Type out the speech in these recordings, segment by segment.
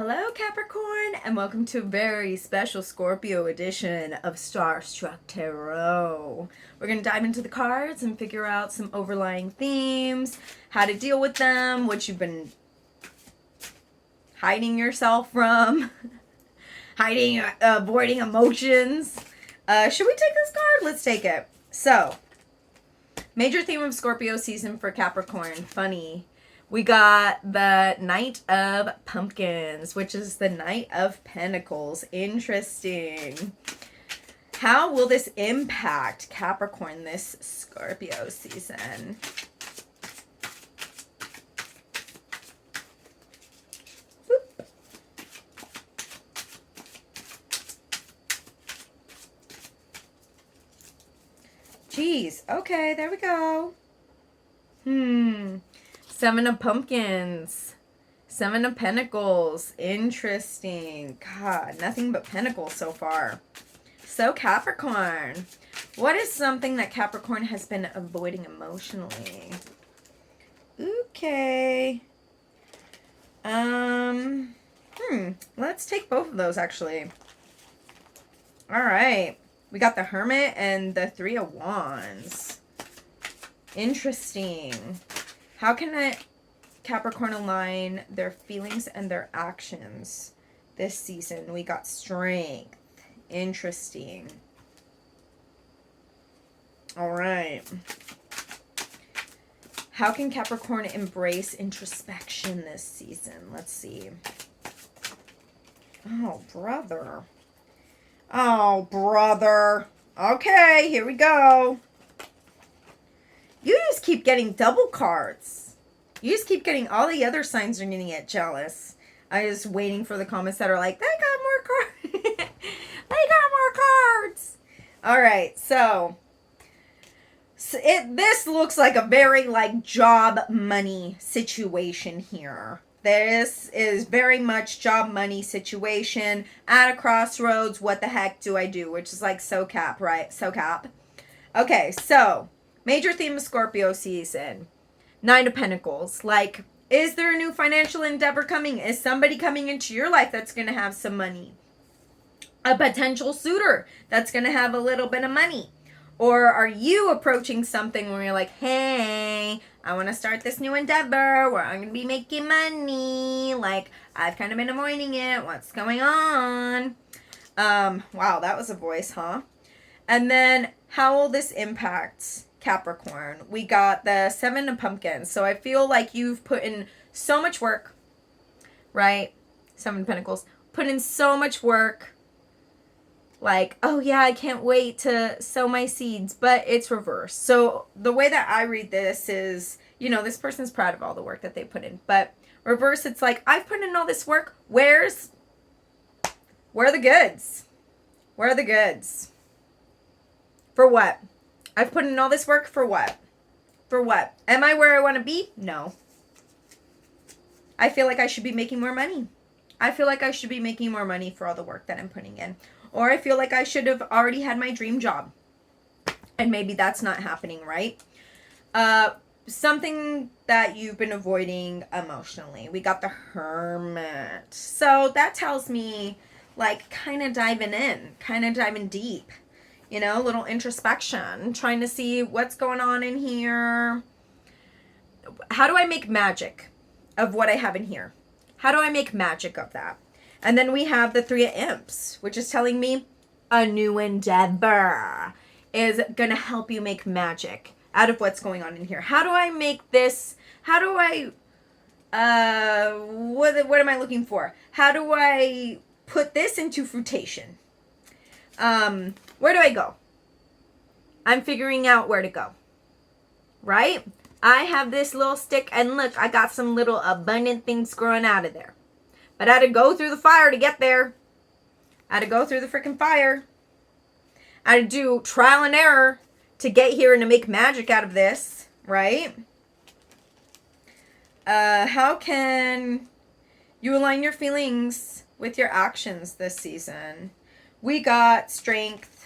Hello Capricorn, and welcome to a very special Scorpio edition of Starstruck Tarot. We're going to dive into the cards and figure out some overlying themes, how to deal with them, what you've been hiding yourself from, avoiding emotions. Should we take this card? Let's take it. So, major theme of Scorpio season for Capricorn, funny. We got the Knight of Pumpkins, which is the Knight of Pentacles. Interesting. How will this impact Capricorn this Scorpio season? Boop. Jeez. Okay, there we go. Seven of Pumpkins. Seven of Pentacles. Interesting. God, nothing but Pentacles so far. So Capricorn. What is something that Capricorn has been avoiding emotionally? Okay. Let's take both of those actually. All right. We got the Hermit and the Three of Wands. Interesting. How can Capricorn align their feelings and their actions this season? We got Strength. Interesting. All right. How can Capricorn embrace introspection this season? Let's see. Oh, brother. Oh, brother. Okay, here we go. You just keep getting double cards. You just keep getting, all the other signs are going to get jealous. I was waiting for the comments that are like, they got more cards. They got more cards. All right, so this looks like a very job money situation here. This is very much job money situation at a crossroads. What the heck do I do? Which is like so cap, right? So cap. Okay, so major theme of Scorpio season. Nine of Pentacles. Like, is there a new financial endeavor coming? Is somebody coming into your life that's going to have some money? A potential suitor that's going to have a little bit of money? Or are you approaching something where you're like, hey, I want to start this new endeavor where I'm going to be making money. Like, I've kind of been avoiding it. What's going on? Wow, that was a voice, huh? And then, how will this impact Capricorn? We got the Seven of Pumpkins. So I feel like you've put in so much work, right? Seven of Pentacles. Put in so much work. Like, oh yeah, I can't wait to sow my seeds. But it's reversed. So the way that I read this is, you know, this person's proud of all the work that they put in. But reverse, it's like, I've put in all this work. Where are the goods? Where are the goods? For what? I've put in all this work for what? For what? Am I where I want to be? No. I feel like I should be making more money. I feel like I should be making more money for all the work that I'm putting in. Or I feel like I should have already had my dream job. And maybe that's not happening, right? Something that you've been avoiding emotionally. We got the Hermit. So that tells me, like, kind of diving in. Kind of diving deep. You know, a little introspection, trying to see what's going on in here. How do I make magic of what I have in here? How do I make magic of that? And then we have the Three of Imps, which is telling me a new endeavor is going to help you make magic out of what's going on in here. How do I make this? How do I, what am I looking for? How do I put this into fruition? Where do I go? I'm figuring out where to go. Right? I have this little stick and look, I got some little abundant things growing out of there. But I had to go through the fire to get there. I had to go through the freaking fire. I had to do trial and error to get here and to make magic out of this. Right? How can you align your feelings with your actions this season? We got Strength.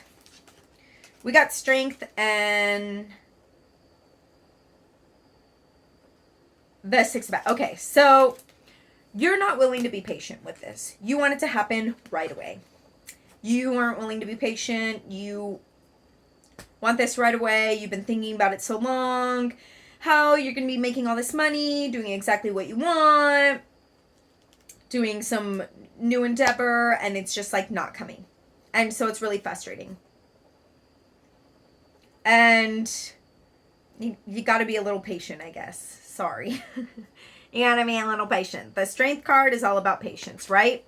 We got Strength and the Six of Bats. Okay, so You're not willing to be patient with this. You want it to happen right away. You aren't willing to be patient. You want this right away. You've been thinking about it so long. How you're going to be making all this money, doing exactly what you want, doing some new endeavor, and it's just like not coming. And so it's really frustrating. And you got to be a little patient, I guess. Sorry. You got to be a little patient. The Strength card is all about patience, right?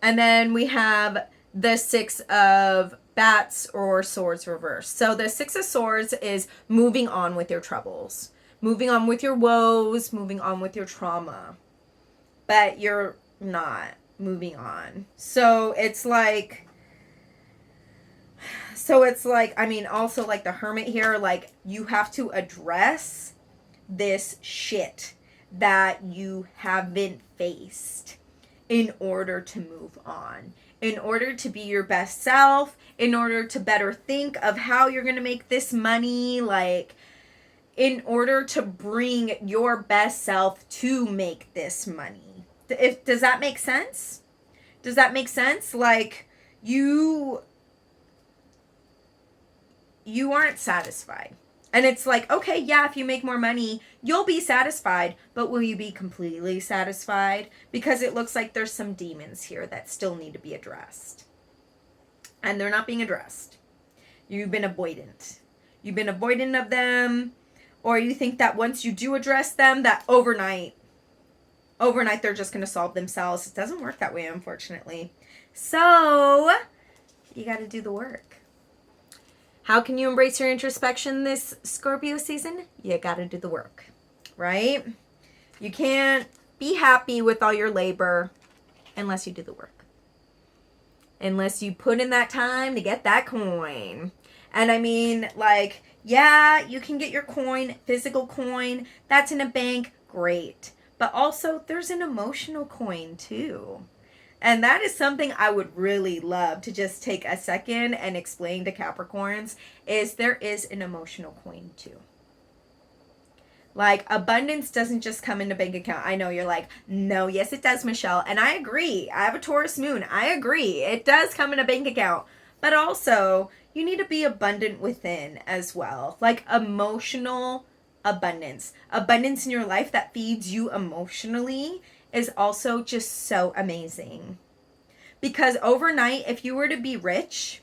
And then we have the Six of Bats or Swords reversed. So the Six of Swords is moving on with your troubles, moving on with your woes, moving on with your trauma. But you're not moving on. So it's like, I mean, also like the Hermit here, like you have to address this shit that you haven't faced in order to move on, in order to be your best self, in order to better think of how you're going to make this money, like in order to bring your best self to make this money. Does that make sense? Does that make sense? Like you aren't satisfied. And it's like, okay, yeah, if you make more money, you'll be satisfied, but will you be completely satisfied? Because it looks like there's some demons here that still need to be addressed. And they're not being addressed. You've been avoidant. You've been avoidant of them, or you think that once you do address them, that overnight they're just going to solve themselves. It doesn't work that way, unfortunately. So, you got to do the work. How can you embrace your introspection this Scorpio season? You got to do the work, right? You can't be happy with all your labor unless you do the work. Unless you put in that time to get that coin. And I mean, like, yeah, you can get your coin, physical coin, that's in a bank, great. But also, there's an emotional coin too. And that is something I would really love to just take a second and explain to Capricorns, is there is an emotional coin too. Like, abundance doesn't just come in a bank account. I know you're like, no, yes it does, Michelle. And I agree. I have a Taurus moon. I agree. It does come in a bank account. But also, you need to be abundant within as well. Like, emotional abundance. Abundance in your life that feeds you emotionally is also just so amazing. Because overnight, if you were to be rich,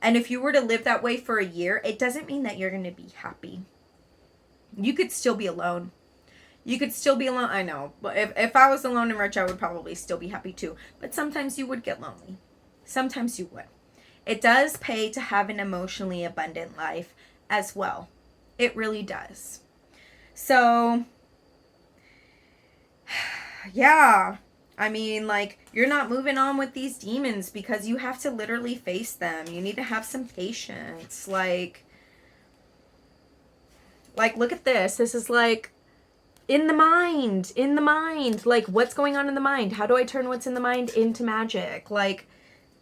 and if you were to live that way for a year, it doesn't mean that you're going to be happy. You could still be alone. You could still be alone. I know. But if I was alone and rich, I would probably still be happy too. But sometimes you would get lonely. Sometimes you would. It does pay to have an emotionally abundant life as well. It really does. So, yeah. I mean, like, you're not moving on with these demons because you have to literally face them. You need to have some patience. Like, look at this. This is like in the mind. Like, what's going on in the mind? How do I turn what's in the mind into magic? Like,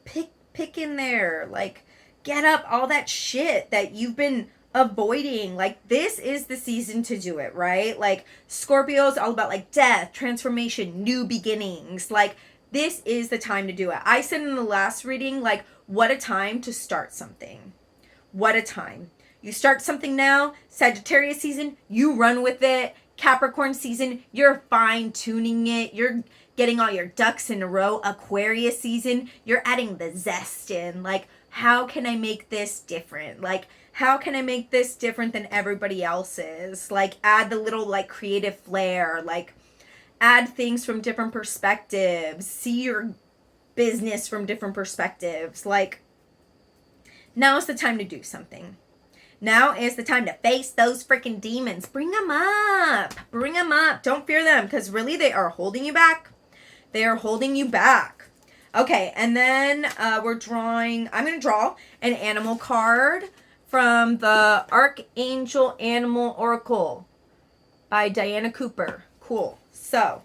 pick in there. Like, get up all that shit that you've been avoiding. Like, this is the season to do it, right? Like, Scorpio's all about like death, transformation, new beginnings. Like, this is the time to do it. I said in the last reading, like, what a time to start something. What a time. You start something now. Sagittarius season, you run with it. Capricorn season, you're fine-tuning it. You're getting all your ducks in a row. Aquarius season, you're adding the zest in. Like, how can I make this different? Like, how can I make this different than everybody else's? Like, add the little, like, creative flair. Like, add things from different perspectives. See your business from different perspectives. Like, now is the time to do something. Now is the time to face those freaking demons. Bring them up. Bring them up. Don't fear them, because really they are holding you back. They are holding you back. Okay, and then I'm going to draw an animal card from the Archangel Animal Oracle by Diana Cooper. Cool. So,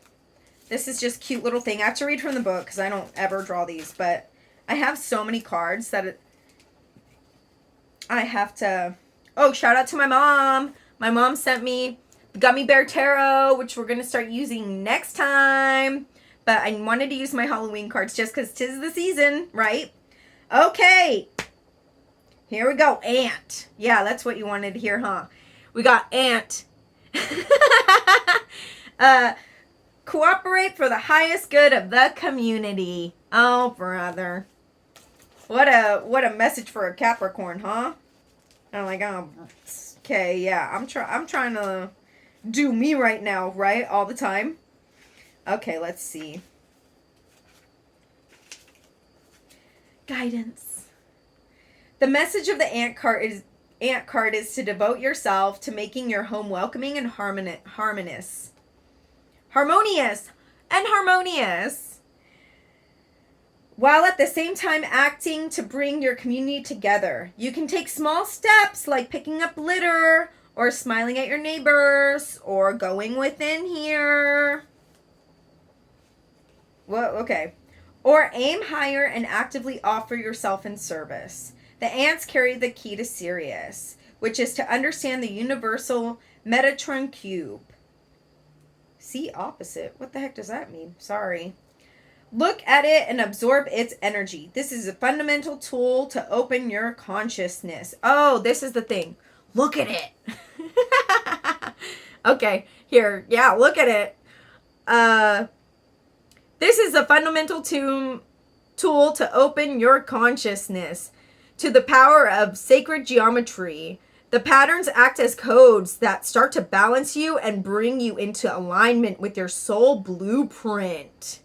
this is just a cute little thing. I have to read from the book because I don't ever draw these, but I have so many cards that I have to... Oh, shout out to my mom. My mom sent me the Gummy Bear Tarot, which we're going to start using next time. but I wanted to use my Halloween cards just because 'tis the season, right? Okay. Here we go. Ant. Yeah, that's what you wanted to hear, huh? We got ant. Cooperate for the highest good of the community. Oh, brother. What a message for a Capricorn, huh? I'm like, oh, okay, yeah. I'm trying to do me right now, right? All the time. Okay, let's see. Guidance. The message of the ant card is to devote yourself to making your home welcoming and harmonious. While at the same time acting to bring your community together. You can take small steps like picking up litter or smiling at your neighbors or going within here. Well, okay. Or aim higher and actively offer yourself in service. The ants carry the key to Sirius, which is to understand the universal Metatron cube. See opposite. What the heck does that mean? Sorry. Look at it and absorb its energy. This is a fundamental tool to open your consciousness. Oh, this is the thing. Look at it. Okay, here. Yeah, look at it. This is a fundamental tool to open your consciousness to the power of sacred geometry. The patterns act as codes that start to balance you and bring you into alignment with your soul blueprint.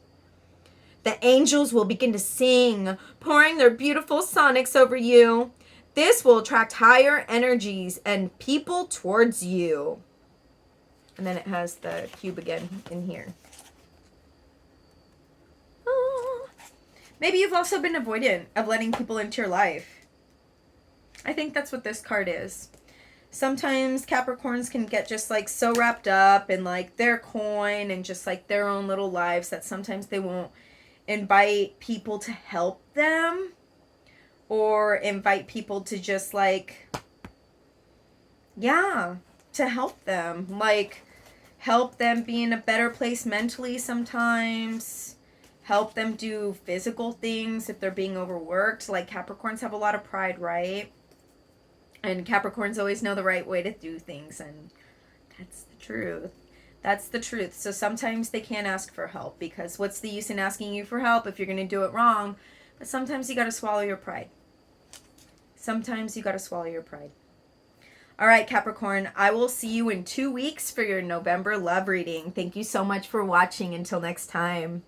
The angels will begin to sing, pouring their beautiful sonics over you. This will attract higher energies and people towards you. And then it has the cube again in here. Oh. Maybe you've also been avoidant of letting people into your life. I think that's what this card is. Sometimes Capricorns can get just like so wrapped up in like their coin and just like their own little lives that sometimes they won't invite people to help them or invite people to just like, yeah, to help them. Like help them be in a better place mentally sometimes. Help them do physical things if they're being overworked. Like Capricorns have a lot of pride, right? And Capricorns always know the right way to do things. And that's the truth. That's the truth. So sometimes they can't ask for help because what's the use in asking you for help if you're going to do it wrong? But sometimes you got to swallow your pride. Sometimes you got to swallow your pride. All right, Capricorn, I will see you in 2 weeks for your November love reading. Thank you so much for watching. Until next time.